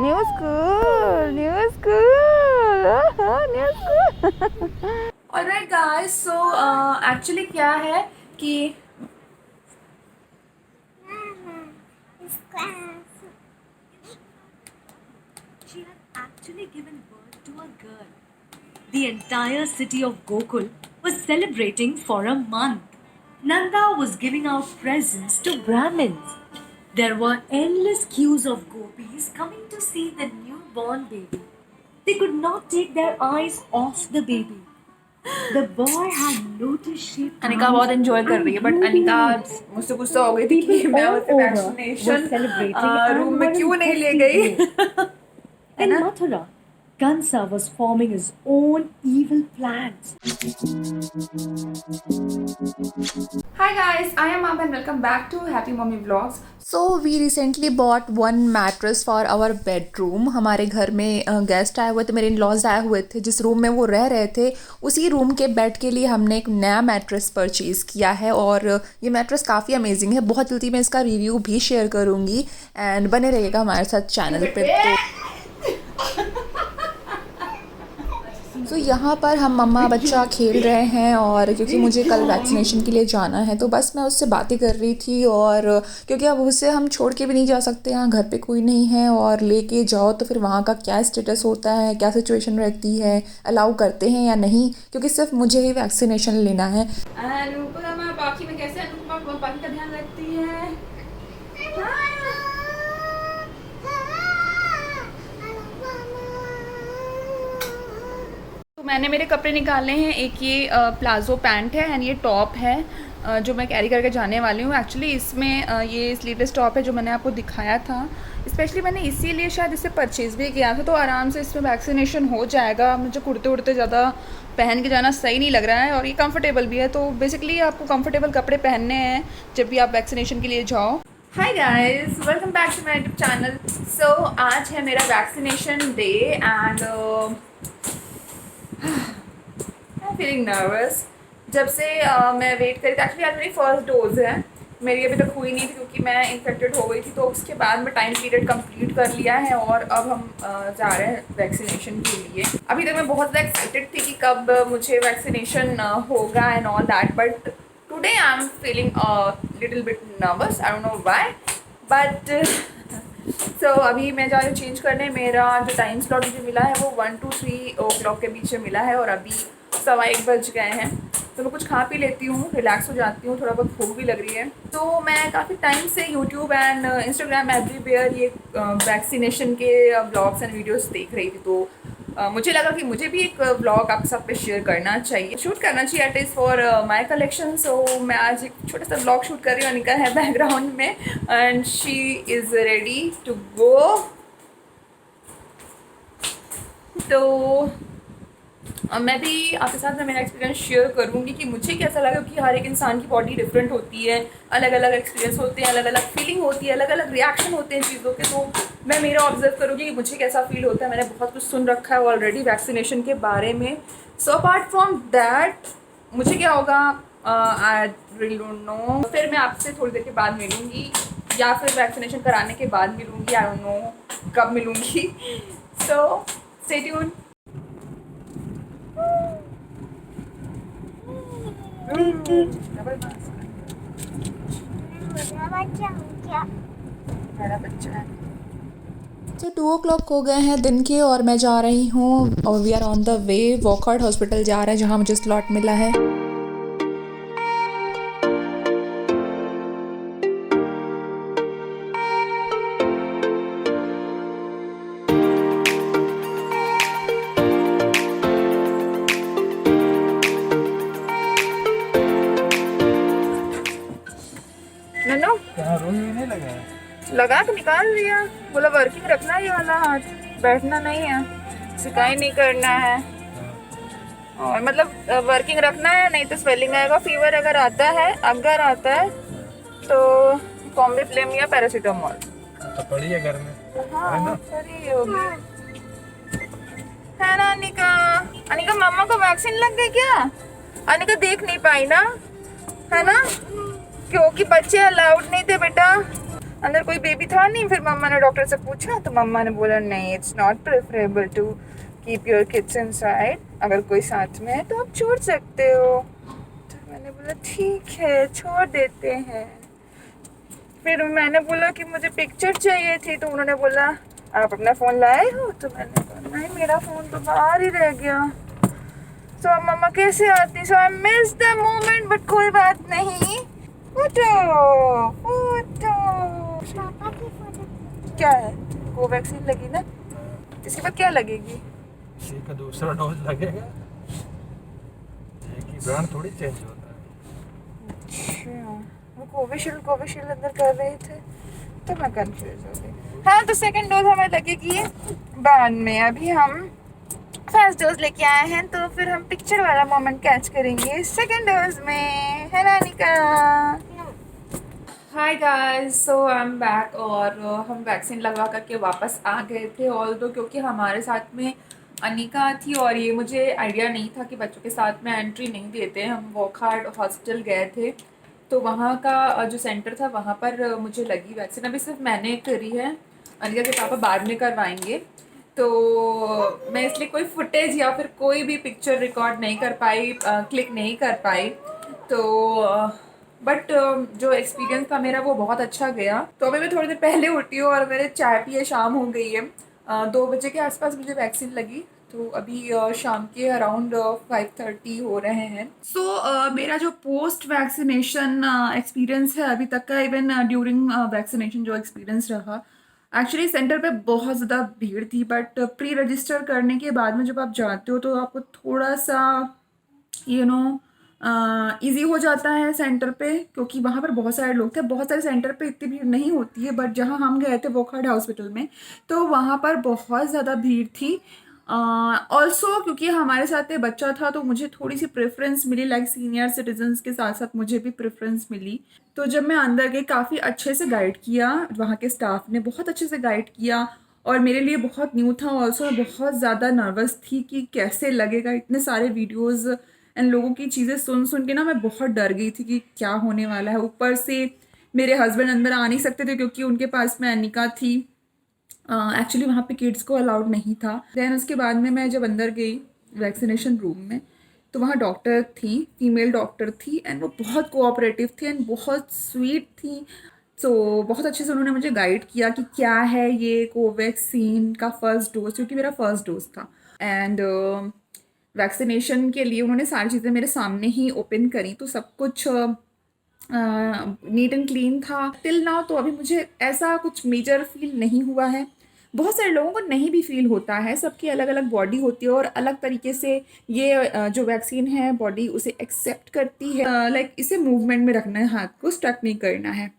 New school, new school, new school. Alright guys, so actually क्या है कि she had actually given birth to a girl. The entire city of Gokul was celebrating for a month. Nanda was giving out presents to Brahmins. There were endless queues of gopis coming to see the newborn baby. They could not take their eyes off the baby. The boy had lotus-shaped Anika बहुत enjoy कर रही है, but Anika मुझसे गुस्सा हो गई थी कि मैं उसे वैक्सीनेशन रूम में क्यों नहीं ले गई. In Mathura, Kansa was forming his own evil plans. Hi guys, I am Mom and welcome back to Happy Mommy Vlogs. So we recently bought one mattress for our bedroom. हमारे घर में guest आए हुए थे, मेरे in-laws आए हुए थे. जिस रूम में वो रह रहे थे उसी रूम के बेड के लिए हमने एक नया मैट्रेस परचेज़ किया है और ये मैट्रेस काफ़ी अमेजिंग है. बहुत जल्दी मैं इसका रिव्यू भी शेयर करूँगी एंड बने रहिएगा हमारे साथ चैनल पे. तो यहाँ पर हम मम्मा बच्चा खेल रहे हैं और क्योंकि मुझे कल वैक्सीनेशन के लिए जाना है तो बस मैं उससे बातें कर रही थी. और क्योंकि अब उसे हम छोड़ के भी नहीं जा सकते, यहाँ घर पे कोई नहीं है और लेके जाओ तो फिर वहाँ का क्या स्टेटस होता है, क्या सिचुएशन रहती है, अलाउ करते हैं या नहीं, क्योंकि सिर्फ मुझे ही वैक्सीनेशन लेना है. अनुपमा बाकी में कैसे अनुपमा बाकी का ध्यान रखती है. मैंने मेरे कपड़े निकाले हैं. एक ये प्लाज़ो पैंट है एंड ये टॉप है जो मैं कैरी करके जाने वाली हूँ. एक्चुअली इसमें ये स्लीवलेस टॉप है जो मैंने आपको दिखाया था. स्पेशली मैंने इसीलिए शायद इसे परचेज़ भी किया था, तो आराम से इसमें वैक्सीनेशन हो जाएगा. मुझे कुर्ते उड़ते ज़्यादा पहन के जाना सही नहीं लग रहा है और ये कंफर्टेबल भी है. तो बेसिकली आपको कंफर्टेबल कपड़े पहनने हैं जब भी आप वैक्सीनेशन के लिए जाओ. Hi guys, welcome back to my YouTube channel. So आज है मेरा vaccination day and I am feeling nervous. जब से मैं वेट करी थी, एक्चुअली आज मेरी फर्स्ट डोज है. मेरी अभी तक हुई नहीं थी क्योंकि मैं इन्फेक्टेड हो गई थी, तो उसके बाद मैं टाइम पीरियड कंप्लीट कर लिया है और अब हम जा रहे हैं वैक्सीनेशन के लिए. अभी तक मैं बहुत ज़्यादा एक्साइटेड थी कि कब मुझे वैक्सीनेशन होगा and all that, but today I am feeling little bit nervous. I don't know why but so अभी मैं जा रही हूँ चेंज करने. मेरा जो टाइम स्लॉट मुझे मिला है वो 1 to 3 o'clock के बीच में मिला है और अभी 1:15 बज गए हैं. तो मैं कुछ खा पी लेती हूँ, रिलैक्स हो जाती हूँ, थोड़ा बहुत भूख भी लग रही है. तो मैं काफ़ी टाइम से यूट्यूब एंड इंस्टाग्राम एवरीवेयर ये वैक्सीनेशन के ब्लॉग्स एंड वीडियोस देख रही थी. तो मुझे लगा कि मुझे भी एक व्लॉग आपके साथ पे शेयर करना चाहिए, शूट करना चाहिए it is for my collection. So मैं आज एक छोटा सा व्लॉग शूट कर रही हूँ. अनिका है बैकग्राउंड में and she is ready to go. तो मैं भी आपके साथ में मेरा एक्सपीरियंस शेयर करूँगी कि मुझे कैसा लगा, क्योंकि हर एक इंसान की बॉडी डिफरेंट होती है, अलग अलग एक्सपीरियंस होते हैं, अलग अलग फीलिंग होती है, अलग अलग रिएक्शन होते हैं चीज़ों के. तो मैं मेरा ऑब्जर्व करूँगी कि मुझे कैसा फील होता है. मैंने बहुत कुछ सुन रखा है ऑलरेडी वैक्सीनेशन के बारे में. सो अपार्ट फ्रॉम दैट मुझे क्या होगा आई रियली डोंट नो. फिर मैं आपसे थोड़ी देर के बाद मिलूँगी या फिर वैक्सीनेशन कराने के बाद मिलूँगी. आई डोंट नो कब मिलूँगी. So stay tuned. तो 2 o'clock हो गए हैं दिन के और मैं जा रही हूँ और we are on the way. Walkout hospital जा रहे हैं जहाँ मुझे स्लॉट मिला है. नन्नू नहीं लगा तो निकाल दिया. बोला वर्किंग रखना है, ये वाला हाथ बैठना नहीं है, सिकाई नहीं करना है और मतलब वर्किंग रखना है, नहीं तो स्वेलिंग आएगा. फीवर अगर आता है तो कॉम्बिफ्लेम या पैरासीटामोल तो पड़ी है घर में. हाँ पड़ी होगी है ना. अनिका मम्मा को वैक्सीन लग गई क्या? अनिका देख नहीं पाई ना, है ना, क्योंकि बच्चे अलाउड नहीं थे बेटा. अंदर कोई बेबी था नहीं। फिर मम्मा ने डॉक्टर से पूछा तो मम्मा ने बोला नहीं, it's not preferable to keep your kids inside. अगर कोई साथ में है तो आप छोड़ सकते हो। तो मैंने बोला ठीक है, छोड़ देते हैं। फिर मैंने बोला कि मुझे पिक्चर चाहिए थी, तो उन्होंने बोला आप अपना फ़ोन लाए हो? तो मैंने कहा नहीं, मेरा फ़ोन तो बाहर ही रह गया। तो अब मम्मा कैसे आती? So I miss the moment, but कोई बात नहीं। फोटो फोटो पापा की फोटो। क्या है? कोवैक्सीन लगी ना, इसके बाद क्या लगेगी? इसी का दूसरा डोज लगेगा। एक ही ब्रांड थोड़ी चेंज होता है। अच्छा, वो कोविशील्ड अंदर कर रहे थे तो मैं कंफ्यूज हो गई। हाँ, तो सेकंड डोज हमें लगेगी बाद में। अभी हम फर्स्ट डोज लेके आए हैं, तो फिर हम पिक्चर वाला मोमेंट कैच करेंगे सेकंड डोज में, है ना निका? Hi guys, so I am back. और हम वैक्सीन लगवा करके वापस आ गए थे। ऑल्दो क्योंकि हमारे साथ में अनिका थी और ये मुझे आइडिया नहीं था कि बच्चों के साथ में एंट्री नहीं देते। हम वॉकहार्ट हॉस्पिटल गए थे, तो वहाँ का जो सेंटर था वहाँ पर मुझे लगी वैक्सीन। अभी सिर्फ मैंने करी है, अनिका के पापा बाद में करवाएंगे। तो मैं इसलिए कोई फुटेज या फिर कोई भी पिक्चर रिकॉर्ड नहीं कर पाई, क्लिक नहीं कर पाई। तो बट जो एक्सपीरियंस था मेरा वो बहुत अच्छा गया। तो अभी मैं थोड़ी देर पहले उठी हूँ और मैंने चाय पिए, शाम हो गई है। 2 बजे के आसपास मुझे वैक्सीन लगी। तो अभी शाम के अराउंड 5:30 हो रहे हैं। सो मेरा जो पोस्ट वैक्सीनेशन एक्सपीरियंस है अभी तक का, इवन ड्यूरिंग वैक्सीनेशन जो एक्सपीरियंस रहा, एक्चुअली सेंटर पे बहुत ज़्यादा भीड़ थी। बट प्री रजिस्टर करने के बाद में जब आप जाते हो तो आपको थोड़ा सा यू नो ईजी हो जाता है सेंटर पे, क्योंकि वहाँ पर बहुत सारे लोग थे। बहुत सारे सेंटर पे इतनी भीड़ नहीं होती है, बट जहाँ हम गए थे वोकहार्ट हॉस्पिटल में, तो वहाँ पर बहुत ज़्यादा भीड़ थी। ऑल्सो क्योंकि हमारे साथ एक बच्चा था तो मुझे थोड़ी सी प्रेफरेंस मिली, लाइक सीनियर सिटीजन्स के साथ साथ मुझे भी प्रेफरेंस मिली। तो जब मैं अंदर गई, काफ़ी अच्छे से गाइड किया, वहाँ के स्टाफ ने बहुत अच्छे से गाइड किया। और मेरे लिए बहुत न्यू था ऑल्सो, मैं बहुत ज़्यादा नर्वस थी कि कैसे लगेगा। इतने सारे वीडियोज़ एंड लोगों की चीज़ें सुन सुन के ना मैं बहुत डर गई थी कि क्या होने वाला है। ऊपर से मेरे हस्बैंड अंदर आ नहीं सकते थे क्योंकि उनके पास में अनिका थी। एक्चुअली वहाँ पे किड्स को अलाउड नहीं था। देन उसके बाद में मैं जब अंदर गई वैक्सीनेशन रूम में, तो वहाँ डॉक्टर थी, फीमेल डॉक्टर थी, एंड वो बहुत कोऑपरेटिव थी एंड बहुत स्वीट थी। सो बहुत अच्छे से उन्होंने मुझे गाइड किया कि क्या है ये कोवैक्सीन का फर्स्ट डोज, क्योंकि मेरा फर्स्ट डोज था। एंड वैक्सीनेशन के लिए उन्होंने सारी चीज़ें मेरे सामने ही ओपन करी, तो सब कुछ नीट एंड क्लीन था टिल नाउ। तो अभी मुझे ऐसा कुछ मेजर फील नहीं हुआ है। बहुत सारे लोगों को नहीं भी फील होता है, सबकी अलग अलग बॉडी होती है और अलग तरीके से ये जो वैक्सीन है बॉडी उसे एक्सेप्ट करती है। लाइक इसे मूवमेंट में रखना है, हाथ को स्टक नहीं करना है।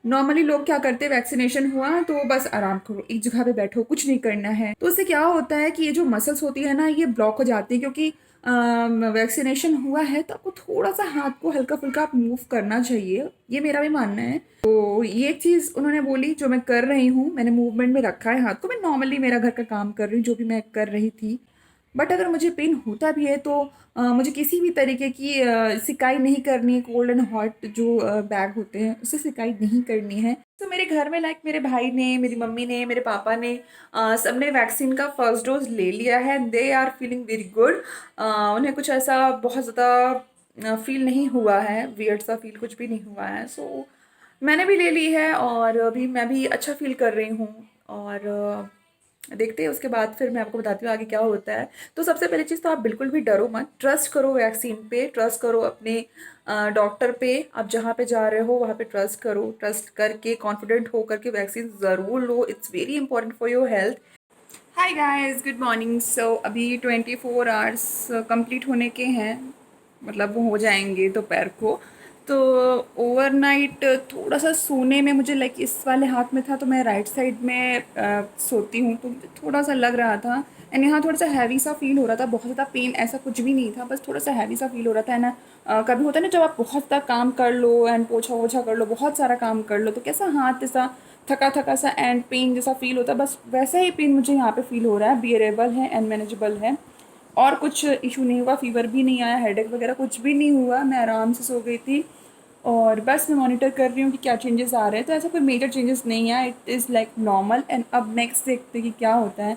नॉर्मली लोग क्या करते हैं, वैक्सीनेशन हुआ तो बस आराम करो, एक जगह पे बैठो, कुछ नहीं करना है। तो उससे क्या होता है कि ये जो मसल्स होती है ना, ये ब्लॉक हो जाती है। क्योंकि वैक्सीनेशन हुआ है तो आपको थोड़ा सा हाथ को हल्का फुल्का आप मूव करना चाहिए, ये मेरा भी मानना है। तो ये चीज़ उन्होंने बोली, जो मैं कर रही हूँ, मैंने मूवमेंट में रखा है हाथ को। मैं नॉर्मली मेरा घर का काम कर रही हूँ, जो भी मैं कर रही थी। बट अगर मुझे पेन होता भी है तो मुझे किसी भी तरीके की सिकाई नहीं करनी है। कोल्ड एंड हॉट जो बैग होते हैं उससे सिकाई नहीं करनी है। तो मेरे घर में लाइक मेरे भाई ने, मेरी मम्मी ने, मेरे पापा ने सबने वैक्सीन का फर्स्ट डोज ले लिया है। They are feeling very good. उन्हें कुछ ऐसा बहुत ज़्यादा फील नहीं हुआ है, वियर्ड सा फील कुछ भी नहीं हुआ है। सो मैंने भी ले ली है और अभी मैं भी अच्छा फील कर रही हूँ। और देखते हैं उसके बाद फिर मैं आपको बताती हूँ आगे क्या होता है। तो सबसे पहली चीज़ तो आप बिल्कुल भी डरो मत, ट्रस्ट करो वैक्सीन पे, ट्रस्ट करो अपने डॉक्टर पे। आप जहाँ पे जा रहे हो वहाँ पे ट्रस्ट करो, ट्रस्ट करके कॉन्फिडेंट हो करके वैक्सीन ज़रूर लो। It's very important for your health. Hi guys, good morning. So अभी 24 आवर्स कंप्लीट होने के हैं, मतलब वो हो जाएंगे दोपहर को। तो ओवरनाइट थोड़ा सा सोने में मुझे लाइक इस वाले हाथ में था, तो मैं राइट साइड में सोती हूँ, तो मुझे थोड़ा सा लग रहा था। एंड यहाँ थोड़ा सा हैवी सा फील हो रहा था। बहुत ज़्यादा पेन ऐसा कुछ भी नहीं था, बस थोड़ा सा हैवी सा फील हो रहा था। है ना, कभी होता है ना जब आप बहुत ज़्यादा काम कर लो एंड पोछा वोछा कर लो, बहुत सारा काम कर लो, तो कैसा हाथ ऐसा थका थका सा एंड पेन जैसा फील होता है, बस वैसा ही पेन मुझे यहाँ पे फील हो रहा है। बियरेबल है एंड मैनेजेबल है, और कुछ इशू नहीं हुआ। फीवर भी नहीं आया, हेडेक वगैरह कुछ भी नहीं हुआ। मैं आराम से सो गई थी और बस मैं मॉनिटर कर रही हूँ कि क्या चेंजेस आ रहे हैं। तो ऐसा कोई मेजर चेंजेस नहीं है, it is like normal. And अब नेक्स्ट देखते हैं कि क्या होता है।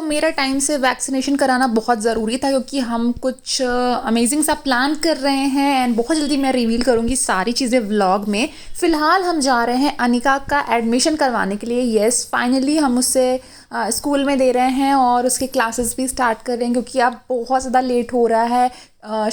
मेरा टाइम से वैक्सीनेशन कराना बहुत ज़रूरी था, क्योंकि हम कुछ अमेजिंग सा प्लान कर रहे हैं एंड बहुत जल्दी मैं रिवील करूँगी सारी चीज़ें व्लॉग में। फ़िलहाल हम जा रहे हैं अनिका का एडमिशन करवाने के लिए। येस, फाइनली हम उसे स्कूल में दे रहे हैं और उसके क्लासेस भी स्टार्ट कर रहे हैं, क्योंकि अब बहुत ज़्यादा लेट हो रहा है।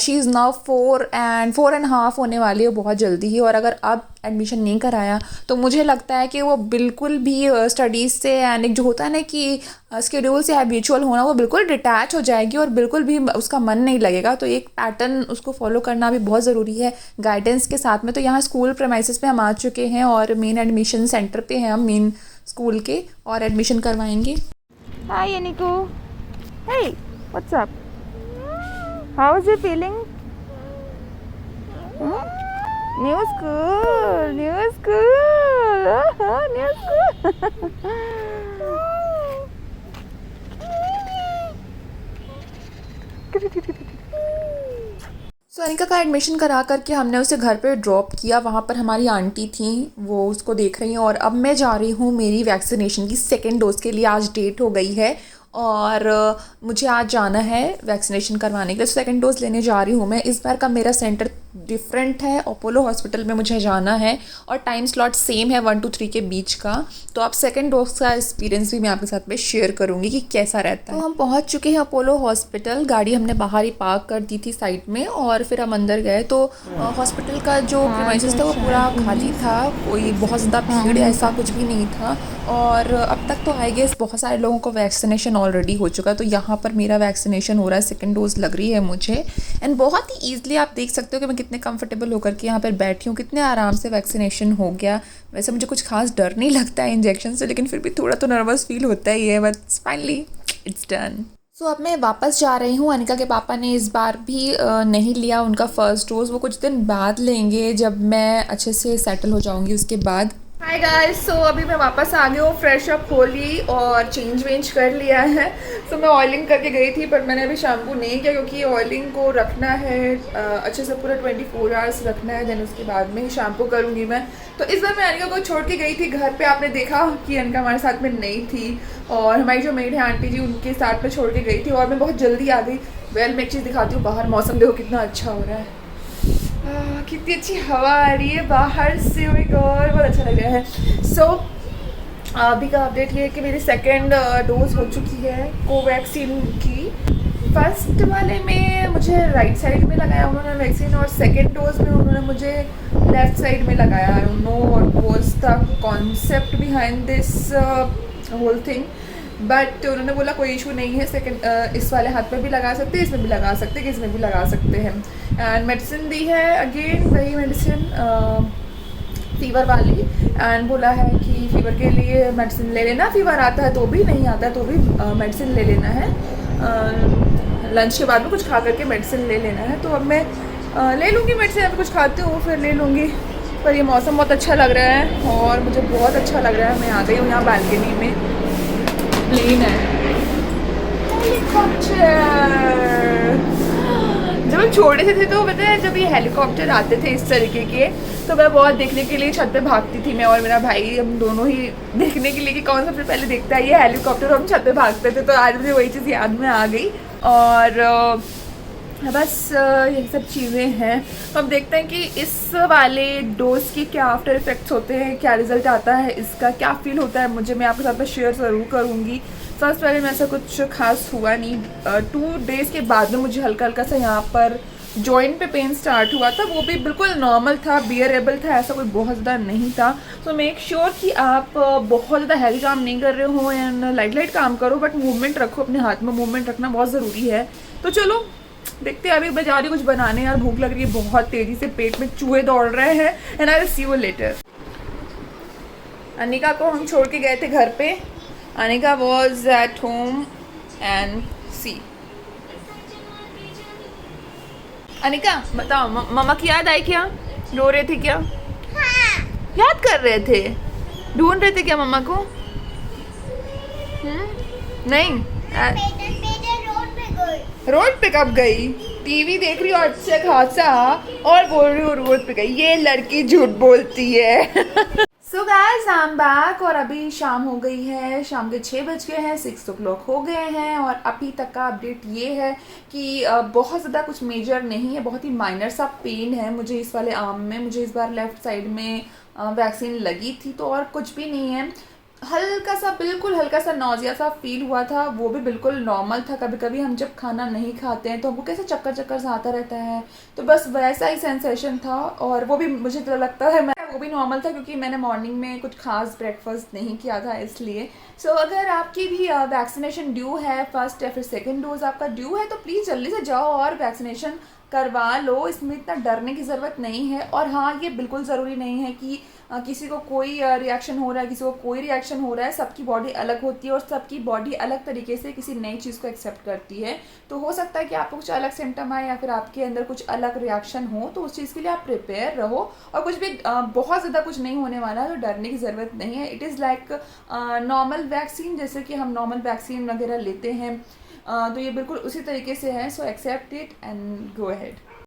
शी इज़ नाउ 4.5 होने वाली है बहुत जल्दी ही। और अगर अब एडमिशन नहीं कराया तो मुझे लगता है कि वो बिल्कुल भी स्टडीज़ से एंड एक जो होता है ना कि स्केड्यूल से हैबिचुअल होना, वो बिल्कुल डिटैच हो जाएगी और बिल्कुल भी उसका मन नहीं लगेगा। तो एक पैटर्न उसको फॉलो करना भी बहुत ज़रूरी है गाइडेंस के साथ में। तो यहाँ स्कूल प्रेमाइसेस पे हम आ चुके हैं और मेन एडमिशन सेंटर पे हैं हम, मेन स्कूल के, और एडमिशन करवाएंगे। हाय अनिको, hey what's up, how is you feeling? New school, new school, new school. Anika का एडमिशन करा करके हमने उसे घर पे ड्रॉप किया। वहाँ पर हमारी आंटी थी, वो उसको देख रही हैं। और अब मैं जा रही हूँ मेरी वैक्सीनेशन की 2nd डोज़ के लिए। आज डेट हो गई है और मुझे आज जाना है वैक्सीनेशन करवाने के लिए। 2nd डोज़ लेने जा रही हूँ मैं। इस बार का मेरा सेंटर डिफरेंट है, अपोलो हॉस्पिटल में मुझे जाना है और टाइम स्लॉट सेम है 1 to 3 के बीच का। तो अब 2nd डोज का एक्सपीरियंस भी मैं आपके साथ में शेयर करूँगी कि कैसा रहता है। तो हम पहुँच चुके हैं अपोलो हॉस्पिटल। गाड़ी हमने बाहर ही पार्क कर दी थी साइड में और फिर हम अंदर गए। तो हॉस्पिटल का जो प्रीमाइसेस था वो पूरा खाली था, कोई बहुत ज़्यादा भीड़ ऐसा कुछ भी नहीं था। और अब तक तो आई गेस बहुत सारे लोगों को वैक्सीनेशन ऑलरेडी हो चुका है। तो यहाँ पर मेरा वैक्सीनेशन हो रहा है, 2nd डोज लग रही है मुझे। एंड बहुत ही ईजिली आप देख सकते हो कि मैं कितने कंफर्टेबल होकर के यहाँ पर बैठी हूँ, कितने आराम से वैक्सीनेशन हो गया। वैसे मुझे कुछ खास डर नहीं लगता है इंजेक्शन से, लेकिन फिर भी थोड़ा तो नर्वस फील होता ही है, बट फाइनली इट्स डन। अब मैं वापस जा रही हूँ। अनिका के पापा ने इस बार भी नहीं लिया उनका 1st डोज़, वो कुछ दिन बाद लेंगे जब मैं अच्छे से सेटल हो जाऊँगी उसके बाद। हाय गाइस, सो अभी मैं वापस आ गई हूँ, फ्रेश अप हो ली और चेंज वेंज कर लिया है। सो मैं ऑयलिंग करके गई थी, पर मैंने अभी शैम्पू नहीं किया, क्योंकि ऑयलिंग को रखना है अच्छे से, पूरा 24 आवर्स रखना है। देन उसके बाद में ही शैम्पू करूँगी मैं। तो इस बार मैं अनिका को छोड़ के गई थी घर पे। आपने देखा कि अनिका हमारे साथ में नहीं थी और हमारी जो मेड है आंटी जी, उनके साथ में छोड़ के गई थी और मैं बहुत जल्दी आ गई। वेल, मैं एक चीज़ दिखाती हूँ, बाहर मौसम देखो कितना अच्छा हो रहा है, कितनी अच्छी हवा आ रही है बाहर से। और बहुत अच्छा लग रहा है। सो अभी का अपडेट ये है कि मेरी 2nd डोज हो चुकी है कोवैक्सीन की। 1st वाले में मुझे राइट साइड में लगाया उन्होंने वैक्सीन, और 2nd डोज में उन्होंने मुझे लेफ़्ट साइड में लगाया। I don't know what was the concept behind this whole thing, but उन्होंने बोला कोई इशू नहीं है, 2nd इस वाले हाथ में भी लगा सकते हैं, इसमें भी लगा सकते हैं, इसमें भी लगा सकते हैं। एंड मेडिसिन दी है, अगेन वही मेडिसिन फ़ीवर वाली। एंड बोला है कि फ़ीवर के लिए मेडिसिन ले लेना, फ़ीवर आता है तो भी, नहीं आता है तो भी मेडिसिन ले लेना है। लंच के बाद में कुछ खा करके मेडिसिन ले लेना है। तो अब मैं ले लूँगी मेडिसिन, अभी कुछ खाती हूँ फिर ले लूँगी। पर ये मौसम बहुत अच्छा लग रहा है और मुझे बहुत अच्छा लग रहा है। मैं आ गई हूँ यहाँ बालकनी में, प्लेन है, हेलीकॉप्टर। जब हम छोटे से थे तो पता है, जब ये हेलीकॉप्टर आते थे इस तरीके के, तो मैं बहुत देखने के लिए छत पे भागती थी। मैं और मेरा भाई, हम दोनों ही देखने के लिए कि कौन सबसे पहले देखता है ये हेलीकॉप्टर, हम छत पे भागते थे। तो आज मुझे वही चीज़ याद में आ गई। और बस यही सब चीज़ें हैं। तो अब देखते हैं कि इस वाले डोज के क्या आफ्टर इफेक्ट्स होते हैं, क्या रिजल्ट आता है, इसका क्या फील होता है मुझे, मैं आपके साथ में शेयर ज़रूर करूँगी। 1st वाले में ऐसा कुछ खास हुआ नहीं। 2 डेज़ के बाद में मुझे हल्का हल्का सा यहाँ पर जॉइंट पे पेन स्टार्ट हुआ था, वो भी बिल्कुल नॉर्मल था, बियरेबल था, ऐसा कोई बहुत ज़्यादा नहीं था। सो मेक श्योर कि आप बहुत ज़्यादा हैवी काम नहीं कर रहे हो एंड लाइट काम करो, बट मूवमेंट रखो, अपने हाथ में मूवमेंट रखना बहुत ज़रूरी है। तो चलो देखते हैं, अभी मैं जा रही हूँ कुछ बनाने, यार भूख लग रही है बहुत तेज़ी से, पेट में चूहे दौड़ रहे हैं। And I will see you later. Anika को हम छोड़ के गए थे घर पे। Anika was at home and see. Anika बताओ, मम्मा की याद आई क्या? रो रहे थे क्या? हाँ। याद कर रहे थे, ढूंढ रहे थे क्या मम्मा को? नहीं मेरे रोड पे रोड पे कब गई? टीवी देख रही हो अच्छा खासा और बोल रही हो रोड पे गई। ये लड़की झूठ बोलती है। So guys I am back और अभी शाम हो गई है, शाम के 6 बज गए हैं, 6 o'clock हो गए हैं और अभी तक का अपडेट ये है कि बहुत ज़्यादा कुछ मेजर नहीं है, बहुत ही माइनर सा पेन है मुझे इस वाले आर्म में। मुझे इस बार लेफ़्ट साइड में वैक्सीन लगी थी तो और कुछ भी नहीं है। हल्का सा, बिल्कुल हल्का सा नौजिया सा फील हुआ था, वो भी बिल्कुल नॉर्मल था। कभी कभी हम जब खाना नहीं खाते हैं तो हमको कैसे चक्कर चक्कर सा आता रहता है, तो बस वैसा ही सेंसेशन था और वो भी मुझे तो लगता है वो भी नॉर्मल था क्योंकि मैंने मॉर्निंग में कुछ खास ब्रेकफास्ट नहीं किया था इसलिए। सो अगर आपकी भी वैक्सीनेशन ड्यू है, फर्स्ट या फिर सेकेंड डोज आपका ड्यू है तो प्लीज़ जल्दी से जाओ और वैक्सीनेशन करवा लो। इसमें इतना डरने की ज़रूरत नहीं है। और हाँ, ये बिल्कुल ज़रूरी नहीं है कि किसी को कोई रिएक्शन हो रहा है, किसी को कोई रिएक्शन हो रहा है। सबकी बॉडी अलग होती है और सबकी बॉडी अलग तरीके से किसी नई चीज़ को एक्सेप्ट करती है। तो हो सकता है कि आपको कुछ अलग सिम्टम आए या फिर आपके अंदर कुछ अलग रिएक्शन हो, तो उस चीज़ के लिए आप प्रिपेयर रहो। और कुछ भी बहुत ज़्यादा कुछ नहीं होने वाला है तो डरने की ज़रूरत नहीं है। It is like normal vaccine, जैसे कि हम नॉर्मल वैक्सीन वगैरह लेते हैं, तो ये बिल्कुल उसी तरीके से है। So accept it and go ahead.